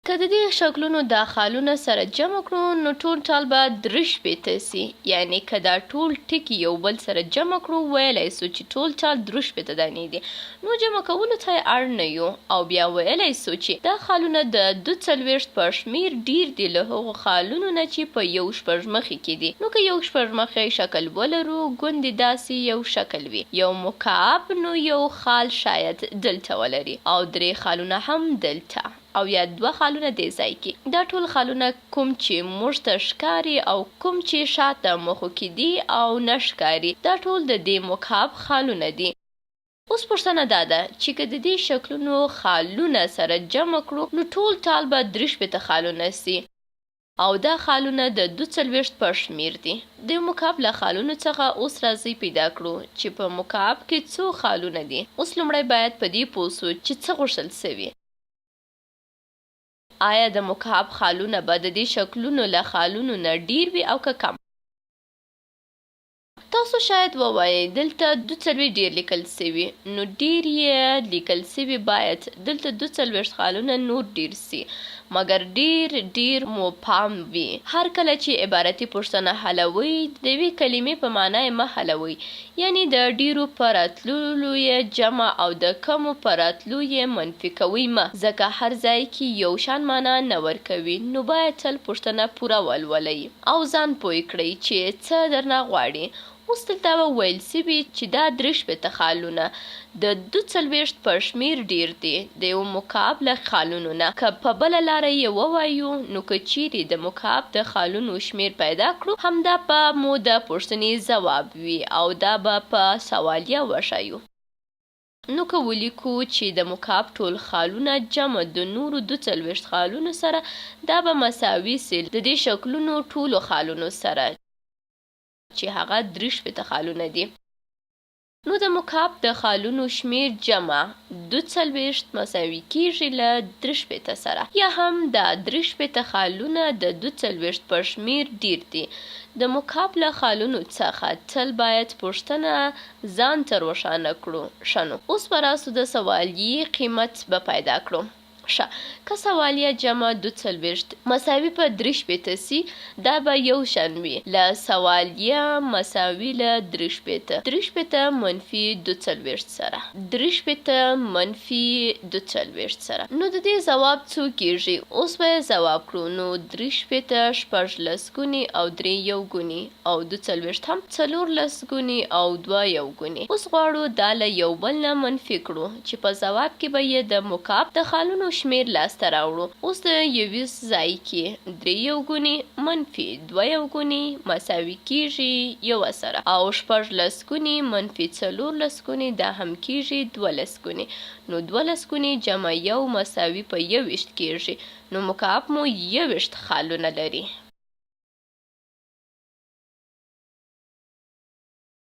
که د دې شکلونو دا خالونه سره جمع کړو نو ټوټال به 3 شپېته سي. یعنې که دا ټول ټکي یو بل سره جمع کړو ویلی سو چې ټوټال 3 شپېته دانې دي. نو جمع کولو ته یې اړ نه یو او بیا ویلی سو چې دا خالونه د 42 په شمېر ډیر دي له هغو خالونو نه چې په یو شپږمخي کې دي. نو که یو شپږمخی شکل ولرو ګوندې داسې یو شکل وي. یو مکعب نو یو خال شاید دلته ولري او 3 خالونه هم دلته او یا 2 خالونه دې ځای کې. دا ټول خالونه کوم چې موږ ته ښکاري او کوم چې شاته مخو کې دي او نه ښکاري دا ټول د دې مکعب خالونه دي. اوس پوښتنه دا ده چې که د دې شکلونو خالونه سره جمع کړو نو ټول ټال به 3 شپېته خالونه سي او دا خالونه د 42 په شمېر دي. د مکعب له خالونو څخه اوس راځئ پیدا کړو چې په مکعب کې څو خالونه دي. اوس لومړی باید په دې پوه سو چې څه غوښتل سوي. آیا د مکعب خالونه به د دې شکلونو له خالونو نه ډیر وي او که کم؟ تاسو شاید ووایئ دلته 42 ډیر لیکل سوي نو ډیر یې لیکل سوي باید دلته 42 خالونه نور ډیر سي مګر ډیر مو پام وي. هر کله چې عبارتي پوښتنه حلوئ د یوې کلمې په معنا یې مه حلوئ. یعنې د ډیرو په راتللو یې جمع او د کمو په راتلو یې منفي کوئ مه ځکه هر ځای کې یو شان معنا نه ورکوي. نو باید تل پوښتنه پوره ولولئ او ځان پوه کړئ چې څه درنه غواړي. اوس دلته ویل سوي چې دا 3 شپېته خالونه د 42 په شمېر ډیر دي د یو مکعب له خالونو نه. که په بله لاره یې ووایو نو که چیرې د مکعب د خالونو شمېر پیدا کړو همدا به مو د پوښتنې ځواب وي او دا به په سوالیه وښایو. نو که ولیکو چې د مکعب ټول خالونه جمع د نورو 42 خالونو سره دا به مساوي سي د دې شکلونو ټولو خالونو سره چې هغه 3 شپېته خالونه دي. نو د مکعب د خالونو شمېر جمع 42 مساوي کیږي له 3 شپېته سره. یا هم دا 3 شپېته خالونه د 42 په شمېر ډیر دي. د مکعب له خالونو څخه تل باید پوښتنه ځان ته روښانه کړو. ښه نو اوس به راسو د سوالیې قیمت به پیدا کړو. ښه که سوالیه جمع 42 مساوي په 3 شپېته سي دا به یو شان وي له سوالیه مساوي له 3 شپېته 3 شپېته منفي 42 سره 3 شپېته منفي 42 سره. نو د دې ځواب څو کیږي؟ اوس به یې ځواب کړو. نو 3 شپېته 14 ګونې او 3 یو ګونې او 42 هم 14 ګونې او 2 یو ګونې. اوس غواړو دا له یو بل نه منفي کړو چې په ځواب کې به یې د مکعب د خالونو شمېر لاسته راوړو. اوس د 21 ځای کې 3 یو ګونې منفي 2 یو ګونې مساوي کیږي 1 سره او 14 ګونې منفي 14 ګونې دا هم کیږي 12 ګونې. نو 12 ګونې جمع 1 مساوي په 21 کیږي. نو مکعب مو 21 خالونه لري.